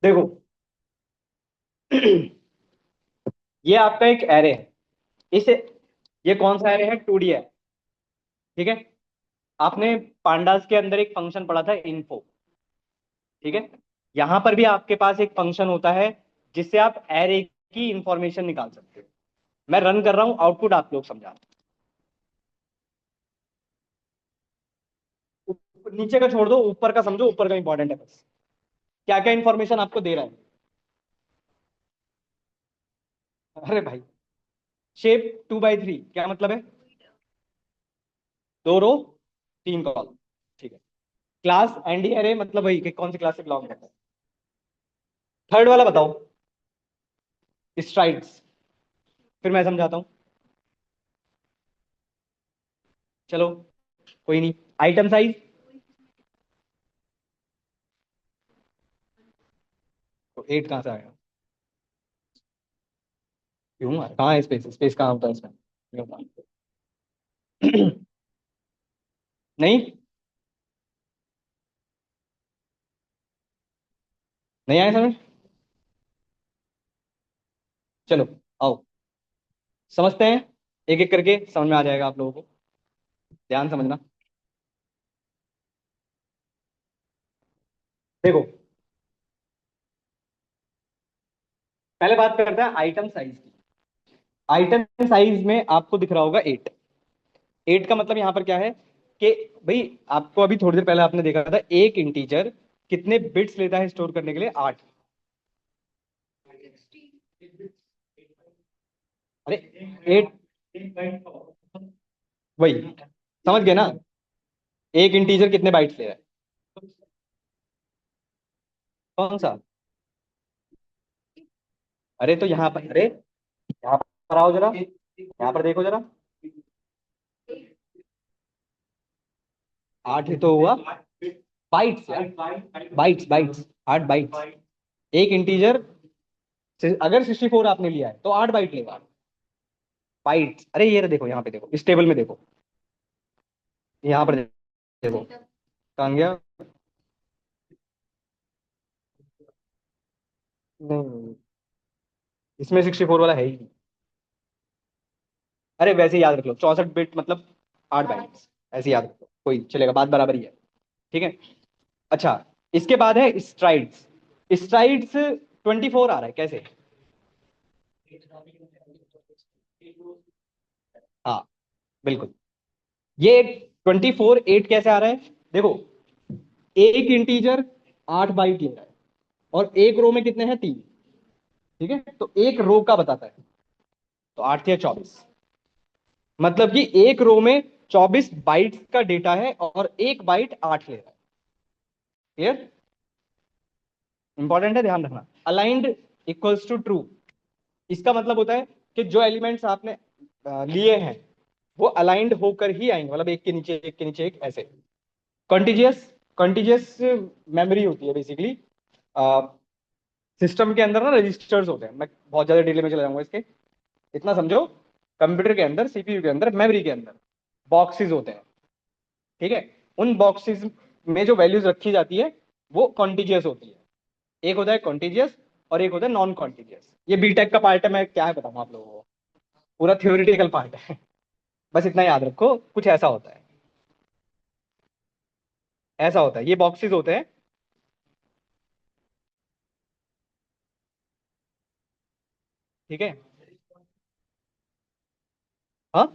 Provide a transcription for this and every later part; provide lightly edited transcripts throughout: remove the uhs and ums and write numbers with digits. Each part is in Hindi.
देखो ये आपका एक एरे है। इसे ये कौन सा एरे है? 2D है। ठीक है। आपने पांडास के अंदर एक फंक्शन पढ़ा था, इन्फो। ठीक है। यहां पर भी आपके पास एक फंक्शन होता है जिससे आप एरे की इंफॉर्मेशन निकाल सकते हो। मैं रन कर रहा हूं, आउटपुट आप लोग समझा। नीचे का छोड़ दो, ऊपर का समझो, ऊपर का इंपॉर्टेंट है बस। क्या क्या इंफॉर्मेशन आपको दे रहा है? अरे भाई, शेप 2x3 क्या मतलब है? दो रो, तीन कॉलम। ठीक है। क्लास एंड एरे मतलब वही कि कौन सी क्लास से बिलोंग करता है। थर्ड वाला बताओ, स्ट्राइड्स। फिर मैं समझाता हूँ। चलो, कोई नहीं। आइटम साइज, तो 8 कहाँ से आएगा? क्यों कहाँ है स्पेस? स्पेस कहाँ होता है इसमें? ये होता है। नहीं, नहीं आया समझ। चलो, आओ समझते हैं। एक एक करके समझ में आ जाएगा आप लोगों को। ध्यान समझना। देखो, पहले बात करते हैं आइटम साइज की। आइटम साइज में आपको दिख रहा होगा 8। 8 का मतलब यहां पर क्या है कि भाई, आपको अभी थोड़ी देर पहले आपने देखा था एक इंटीजर कितने बिट्स लेता है स्टोर करने के लिए? 8। अरे 8, वही समझ गए ना? एक इंटीजर कितने बाइट्स ले रहा है? कौन सा? अरे तो यहाँ पर, अरे यहाँ पर आओ जरा, यहाँ पर देखो जरा। 8 ही तो हुआ। बाइट्स यार, बाइट्स बाइट्स, 8 बाइट्स। एक इंटीजर अगर 64 आपने लिया है तो 8 बाइट लेगा। बाइट्स, अरे ये देखो, यहाँ पे देखो, इस टेबल में देखो, यहाँ पर देखो। कहाँ गया? नहीं, इसमें 64 वाला है ही नहीं। अरे वैसे ही याद रख लो, 64 बिट मतलब 8 बाइट्स। ऐसे याद रखो, कोई चलेगा, बात बराबर ही है। ठीक है। अच्छा, इसके बाद है स्ट्राइड्स। स्ट्राइड्स 24 आ रहा है कैसे? हाँ, बिल्कुल। ये 24 8 कैसे आ रहा है? देखो, एक इंटीजर 8 बाइट ले रहा है, और एक रो में कितने हैं? 3। ठीक है, तो एक रो का बताता है, तो 8 या 24। मतलब कि एक रो में 24 बाइट्स का डेटा है, और एक बाइट 8 ले रहा है। क्लियर? इंपॉर्टेंट है, ध्यान रखना। अलाइंड इक्वल्स टू ट्रू, इसका मतलब होता है कि जो एलिमेंट्स आपने लिए हैं वो अलाइंड होकर ही आएंगे, मतलब एक के नीचे एक के नीचे एक, ऐसे। कॉन्टिजियस, कॉन्टिजियस मेमोरी होती है बेसिकली। सिस्टम के अंदर ना रजिस्टर्स होते हैं, मैं बहुत ज्यादा डिटेल में चला जाऊंगा इसके। इतना समझो, कंप्यूटर के अंदर, सीपीयू के अंदर, मेमोरी के अंदर बॉक्सेस होते हैं। ठीक है। उन बॉक्सेस में जो वैल्यूज रखी जाती है वो कॉन्टिजियस होती है। एक होता है कॉन्टिजियस, और एक होता है नॉन कॉन्टिजियस। ये बीटेक का पार्ट है, मैं क्या है बताऊँ आप लोगों को, पूरा थ्योरेटिकल पार्ट है। बस इतना याद रखो, कुछ ऐसा होता है। ऐसा होता है, ये बॉक्सेस होते हैं। ठीक है। हाँ,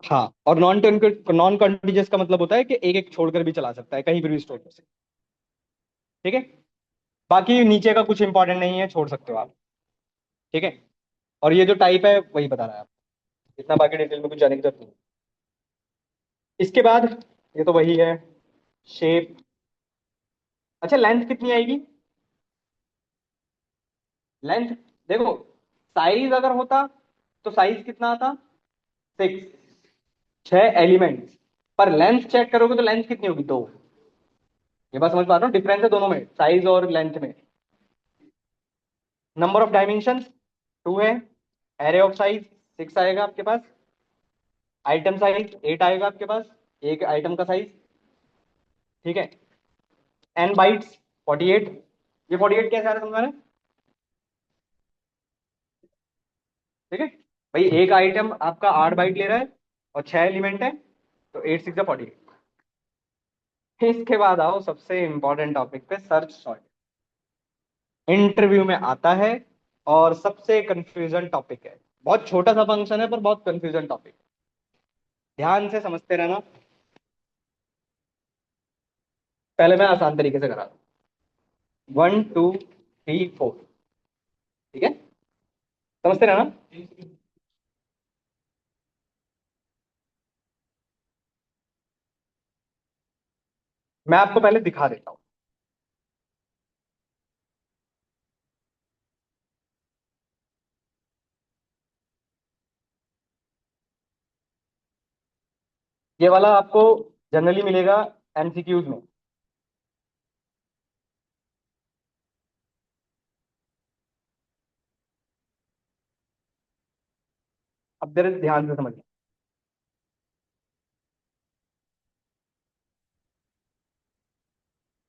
हाँ, और नॉन कॉन्टिजियस का मतलब होता है कि एक एक छोड़कर भी चला सकता है, कहीं पर भी स्टोर कर सकता है। ठीक है। बाकी नीचे का कुछ इंपॉर्टेंट नहीं है, छोड़ सकते हो आप। ठीक है। और ये जो टाइप है वही बता रहा है आप, इतना बाकी डिटेल में कुछ जाने की जरूरत नहीं। इसके बाद ये तो वही है, शेप। अच्छा, लेंथ कितनी आएगी? लेंथ, देखो, साइज अगर होता तो साइज कितना आता? 6, 6 एलिमेंट्स। पर लेंथ चेक करोगे तो लेंथ कितनी होगी? 2। ये बात समझ पा रहे हो? डिफरेंस है दोनों में, साइज और लेंथ में। नंबर ऑफ डायमेंशन 2 है। एरे ऑफ साइज 6 आएगा आपके पास। आइटम साइज 8 आएगा आपके पास, एक आइटम का साइज। ठीक है। N bytes 48। ये 48 कैसे आ रहा है समझ में? ठीक है भाई, एक आइटम आपका 8 बाइट ले रहा है और 6 एलिमेंट है, तो 8 6 48। इसके बाद आओ सबसे इंपॉर्टेंट टॉपिक पे, सर्च सॉर्ट। इंटरव्यू में आता है और सबसे कंफ्यूजन टॉपिक है। बहुत छोटा सा फंक्शन है पर बहुत कंफ्यूजन टॉपिक। ध्यान से समझते रहना। पहले मैं आसान तरीके से करा दूं। 1 2 3 4। ठीक है, समझते रहना। मैं आपको पहले दिखा देता हूं। ये वाला आपको जनरली मिलेगा एमसीक्यूज में। अब जरा ध्यान से समझिए।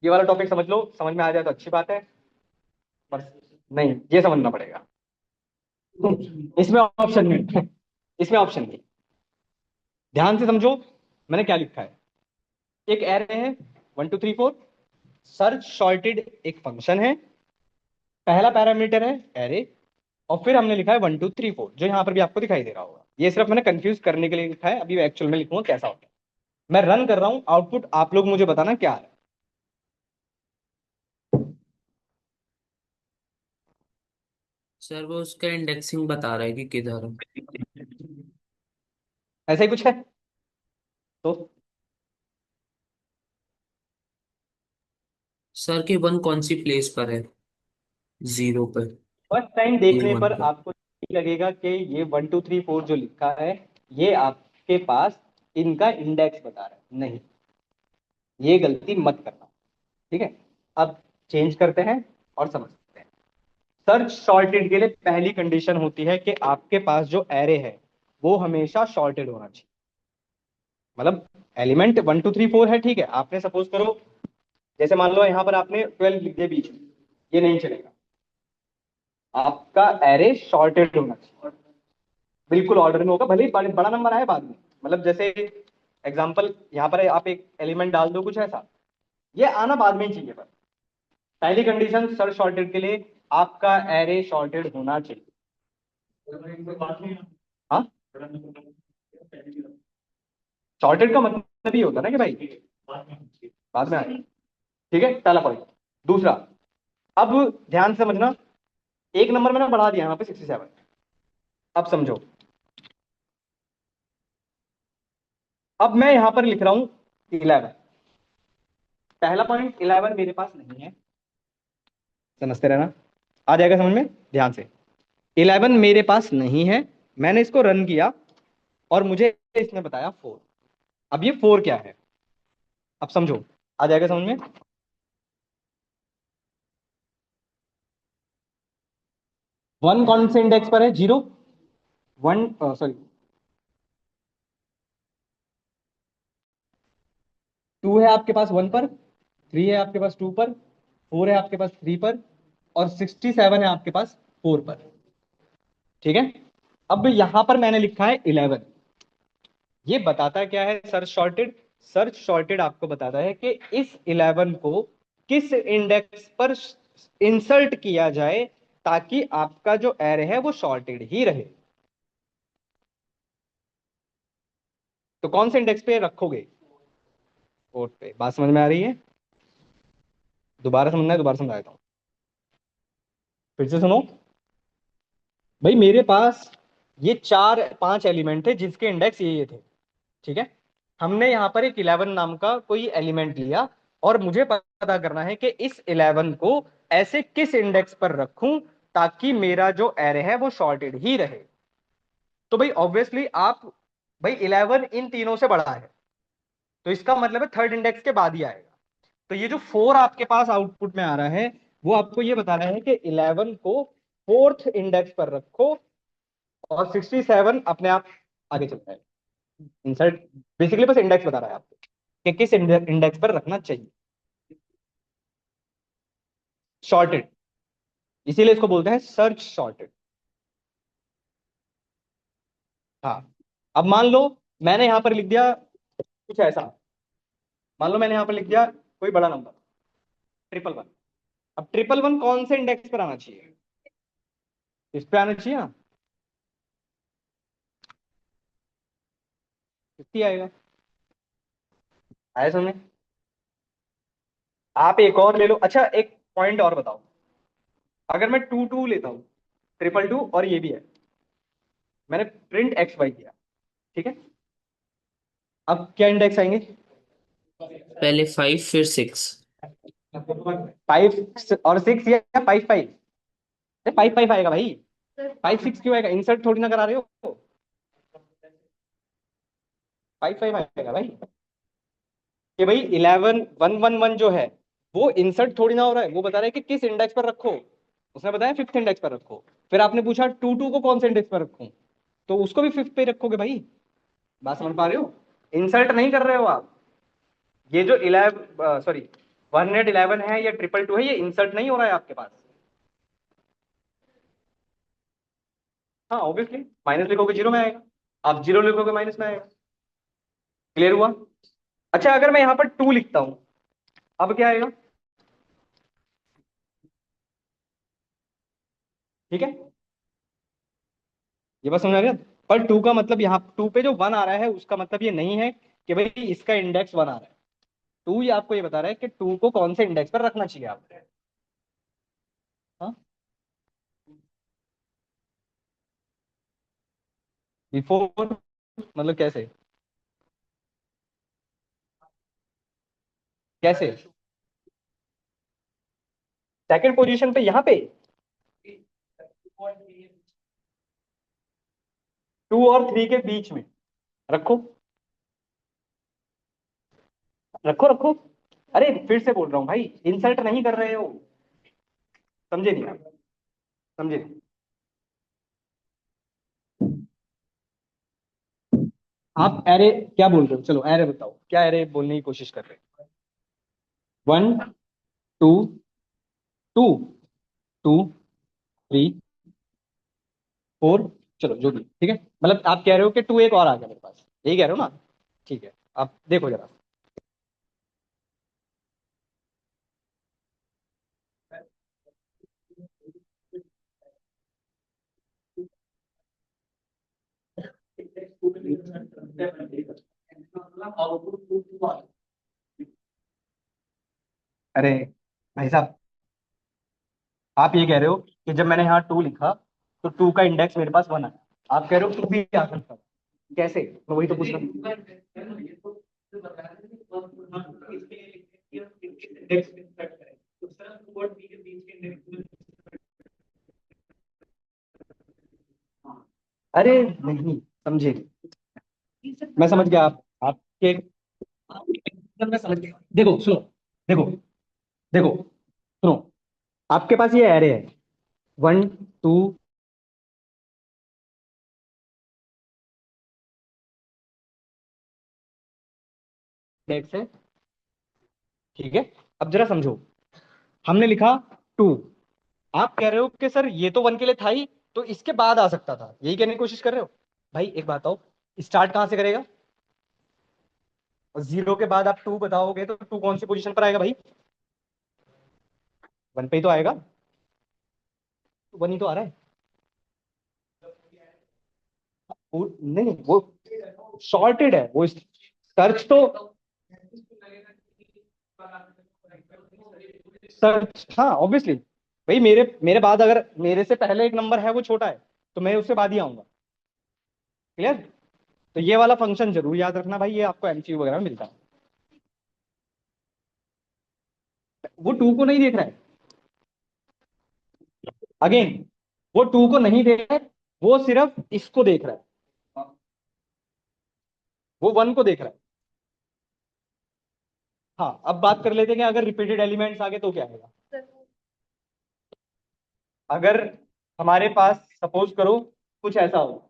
ये वाला टॉपिक समझ लो, समझ में आ जाए तो अच्छी बात है, पर नहीं, ये समझना पड़ेगा। इसमें ऑप्शन नहीं, इसमें ऑप्शन नहीं। ध्यान से समझो, मैंने क्या लिखा है। एक एरे है 1 2 3 4। सर्च सॉर्टेड एक फंक्शन है। पहला पैरामीटर है एरे, और फिर हमने लिखा है 1 2 3 4, जो यहाँ पर भी आपको दिखाई दे रहा होगा। ये सिर्फ मैंने कंफ्यूज करने के लिए लिखा है, अभी एक्चुअल में लिखूंगा कैसा होता है। मैं रन कर रहा हूँ, आउटपुट आप लोग मुझे बताना क्या है। सर वो उसका इंडेक्सिंग बता रहा है कि किधर है। ऐसा ही कुछ है तो। सर की वन कौन सी प्लेस पर है? जीरो पर? फर्स्ट टाइम ये देखने वन पर पर? आपको नहीं लगेगा कि ये 1 2 3 4 जो लिखा है, ये आपके पास इनका इंडेक्स बता रहा है। नहीं, ये गलती मत करना। ठीक है, अब चेंज करते हैं और समझते हैं। सर्च सॉर्टेड के लिए पहली कंडीशन होती है कि आपके पास जो एरे है वो हमेशा सॉर्टेड होना चाहिए। मतलब एलिमेंट 1 2 3 4 है, ठीक है, आपने सपोज करो, जैसे मान लो यहाँ पर आपने 12 लिख दिया बीच में, ये नहीं चलेगा। आपका एरे सॉर्टेड होना चाहिए, बिल्कुल ऑर्डर में होगा, भले ही बड़ा नंबर आए बाद में। मतलब जैसे एग्जांपल यहाँ पर आप एक एलिमेंट डाल दो कुछ ऐसा, ये आना बाद में ही चाहिए। पर पहली कंडीशन सर्च सॉर्टेड के लिए, आपका एरे सॉर्टेड होना चाहिए। हाँ, सॉर्टेड का मतलब ये होता है ना कि भाई बाद में आए। ठीक है, पहला पॉइंट। दूसरा, अब ध्यान से समझना, एक नंबर मैंने बढ़ा दिया यहाँ पे 67। अब समझो, अब मैं यहां पर लिख रहा हूं 11। पहला पॉइंट, 11 मेरे पास नहीं है। समझते रहना, आ जाएगा समझ में, ध्यान से। 11 मेरे पास नहीं है, मैंने इसको रन किया और मुझे इसने बताया 4। अब ये 4 क्या है, अब समझो, आ जाएगा समझ में। वन कौन से इंडेक्स पर है? 0, 1, सॉरी, 2 है आपके पास 1 पर, 3 है आपके पास 2 पर, 4 है आपके पास 3 पर, और 67 है आपके पास 4 पर। ठीक है, अब यहां पर मैंने लिखा है 11। ये बताता क्या है सर्च सॉर्टेड? सर्च सॉर्टेड आपको बताता है कि इस 11 को किस इंडेक्स पर इंसर्ट किया जाए ताकि आपका जो एरे है वो सॉर्टेड ही रहे। तो कौन से इंडेक्स पे रखोगे? 4 पे। बात समझ में आ रही है? दोबारा समझना है, दोबारा समझा देता हूं, फिर से सुनो। भाई मेरे पास ये 4 5 एलिमेंट थे जिसके इंडेक्स ये थे। ठीक है, हमने यहाँ पर एक 11 नाम का कोई एलिमेंट लिया, और मुझे पता करना है कि इस 11 को ऐसे किस इंडेक्स पर रखूं ताकि मेरा जो एरे है वो सॉर्टेड ही रहे। तो भाई ऑब्वियसली आप, भाई 11 इन तीनों से बड़ा है, तो इसका मतलब है थर्ड इंडेक्स के बाद ही आएगा। तो ये जो 4 आपके पास आउटपुट में आ रहा है, वो आपको ये बता रहा है कि 11 को फोर्थ इंडेक्स पर रखो, और 67 अपने आप आगे चलता है। इंसर्ट बेसिकली बस इंडेक्स बता रहा है आपको कि किस इंडेक्स पर रखना चाहिए। सॉर्टेड, इसीलिए इसको बोलते हैं सर्च सॉर्टेड। हाँ, अब मान लो मैंने यहां पर लिख दिया कुछ ऐसा, मान लो मैंने यहां पर लिख दिया कोई बड़ा नंबर, 111। अब 111 कौन से इंडेक्स पर आना चाहिए? इस पे आना चाहिए ना, 50 आएगा। आया समझ? आप एक और ले लो। अच्छा एक पॉइंट और बताओ, अगर मैं 22 लेता हूँ, 222 और ये भी है, मैंने प्रिंट एक्स वाई किया, ठीक है, अब क्या इंडेक्स आएंगे? पहले 5 फिर 6। 5 और 6 या 5 5? 5 5 आएगा भाई, 5 6 क्यों आएगा? इंसर्ट थोड़ी ना करा रहे हो, 5 5 आएगा भाई। कि भाई 11 1 1 1 जो है वो इंसर्ट थोड़ी ना हो रहा है, वो बता रहा है कि किस इंडेक्स पर रखो। उसने बताया फिफ्थ इंडेक्स पर रखो, फिर आपने पूछा 22 को कौन से इंडेक्स पर रखूं, तो उसको भी फिफ्थ पे रखोगे भाई। बात समझ पा रहे हो? इंसर्ट नहीं कर रहे हो आप। ये जो 11 सॉरी 111 है या 222 है, ये इंसर्ट नहीं हो रहा है आपके पास। हाँ ऑब्वियसली, माइनस लिखोगे जीरो में आएगा, आप जीरो लिखोगे माइनस में आएगा। क्लियर हुआ? अच्छा अगर मैं यहाँ पर 2 लिखता हूं, अब क्या आएगा? ठीक है, ये बात समझ आ रही है? पर 2 का मतलब, यहाँ 2 पे जो 1 आ रहा है उसका मतलब ये नहीं है कि भाई इसका इंडेक्स 1 आ रहा है। 2 ये आपको ये बता रहा है कि 2 को कौन से इंडेक्स पर रखना चाहिए आपने। हाँ, बिफोर मतलब कैसे? कैसे सेकंड पोजीशन पे यहाँ पे 2 और 3 के बीच में रखो, रखो रखो। अरे फिर से बोल रहा हूँ भाई, इंसल्ट नहीं कर रहे हो, समझे नहीं आप? समझे नहीं? आप एरे क्या बोल रहे हो? चलो एरे बताओ, क्या एरे बोलने की कोशिश कर रहे हो? 1 2 2 2 3 4, चलो जो भी, ठीक है, मतलब आप कह रहे हो कि 2 एक और आ गया मेरे पास, यही कह रहे हो ना? ठीक है, आप देखो जरा। अरे भाई साहब, आप ये कह रहे हो कि जब मैंने यहाँ 2 लिखा तो 2 का इंडेक्स मेरे पास 1 आया, आप कह रहे हो 2 भी आ सकता है। कैसे? मैं वही तो पूछ रहा हूँ। अरे नहीं, समझे? मैं समझ गया, आप आपके मैं समझ गया। देखो सुनो, देखो देखो सुनो, आपके पास ये एरे है 1 2, इंडेक्स है, ठीक है। अब जरा समझो, हमने लिखा 2, आप कह रहे हो कि सर ये तो 1 के लिए था ही, तो इसके बाद आ सकता था, यही कहने की कोशिश कर रहे हो। भाई एक बात आओ, स्टार्ट कहां से करेगा? और 0 के बाद आप 2 बताओगे तो 2 कौन सी पोजीशन पर आएगा भाई? 1 पे ही तो आएगा, 1 ही तो आ रहा है। नहीं वो शॉर्टेड है वो, सर्च तो, सर्च हाँ ऑब्वियसली। भाई मेरे मेरे बाद अगर मेरे से पहले एक नंबर है वो छोटा है, तो मैं उससे बाद ही आऊंगा। क्लियर? तो ये वाला फंक्शन जरूर याद रखना भाई, ये आपको एमसीयू वगैरह में मिलता है। वो 2 को नहीं देख रहा है, अगेन वो 2 को नहीं देख रहा है, वो सिर्फ इसको देख रहा है, वो 1 को देख रहा है। हाँ अब बात कर लेते हैं कि अगर रिपीटेड एलिमेंट्स आ गए तो क्या आएगा। अगर हमारे पास सपोज करो कुछ ऐसा हो,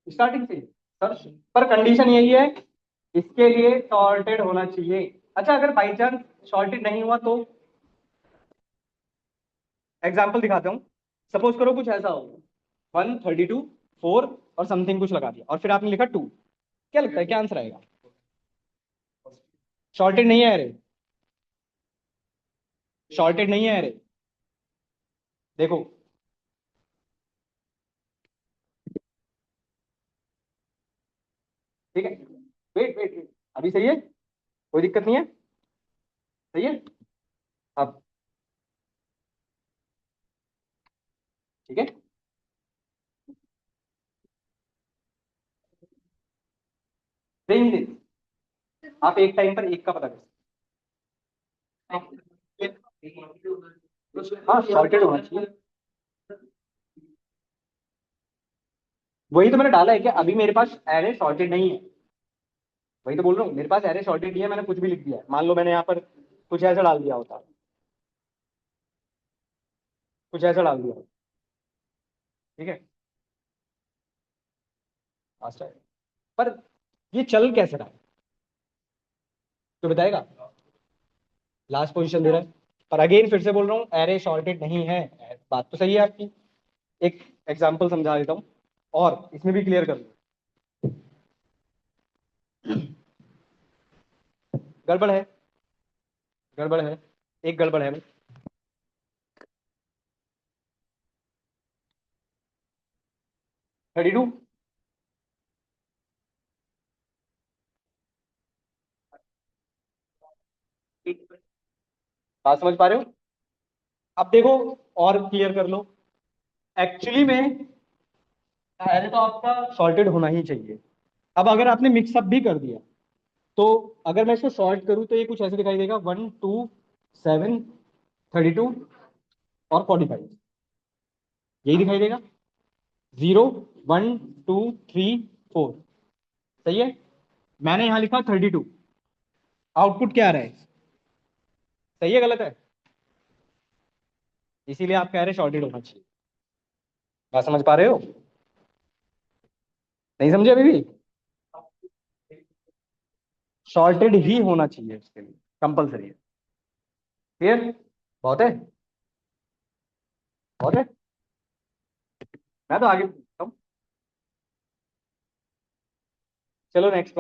स्टार्टिंग से सर, पर कंडीशन यही है, इसके लिए सॉर्टेड होना चाहिए। अच्छा अगर बाई चांस सॉर्टेड नहीं हुआ तो एग्जाम्पल दिखाता हूँ। सपोज करो कुछ ऐसा हो, 132 4 और समथिंग कुछ लगा दिया और फिर आपने लिखा 2, क्या लगता है क्या आंसर आएगा? सॉर्टेड नहीं है अरे, सॉर्टेड नहीं है अरे, देखो। ठीक है, वेट वेट वेट, अभी सही है, कोई दिक्कत नहीं है, सही है। अब ठीक है, रेंज दे, आप एक टाइम पर एक का पता कर सकते हैं। हाँ सॉर्टेड होना चाहिए, वही तो मैंने डाला है कि अभी मेरे पास एरे सॉर्टेड नहीं है, वही तो बोल रहा हूँ, मेरे पास एरे सॉर्टेड नहीं है, मैंने कुछ भी लिख दिया है। मान लो मैंने यहाँ पर कुछ ऐसा डाल दिया होता, कुछ ऐसा डाल दिया होता, ठीक है, लास्ट है, पर ये चल कैसे रहा है तो बताएगा, लास्ट पोजीशन दे रहा है। पर अगेन फिर से बोल रहा हूँ एरे सॉर्टेड नहीं है, बात तो सही है आपकी। एक एग्जांपल समझा देता हूँ और इसमें भी क्लियर कर लो। गड़बड़ है, गड़बड़ है, एक गड़बड़ है। 32, बात समझ पा रहे हो? अब देखो और क्लियर कर लो, एक्चुअली में एरे तो आपका सॉर्टेड होना ही चाहिए। अब अगर आपने मिक्सअप भी कर दिया तो अगर मैं इसको सॉर्ट करूं तो ये कुछ ऐसे दिखाई देगा, 1 2 7 32 और 45, यही दिखाई देगा, 0 1 2 3 4, सही है। मैंने यहां लिखा 32, आउटपुट क्या आ रहा है, सही है गलत है? इसीलिए आप कह रहे शॉर्टेड होना चाहिए, बात समझ पा रहे हो? नहीं समझे अभी भी? शॉर्टेड ही होना चाहिए इसके लिए, कंपलसरी है। क्लियर? बहुत है, बहुत है, मैं तो आगे पूछता हूँ। चलो नेक्स्ट।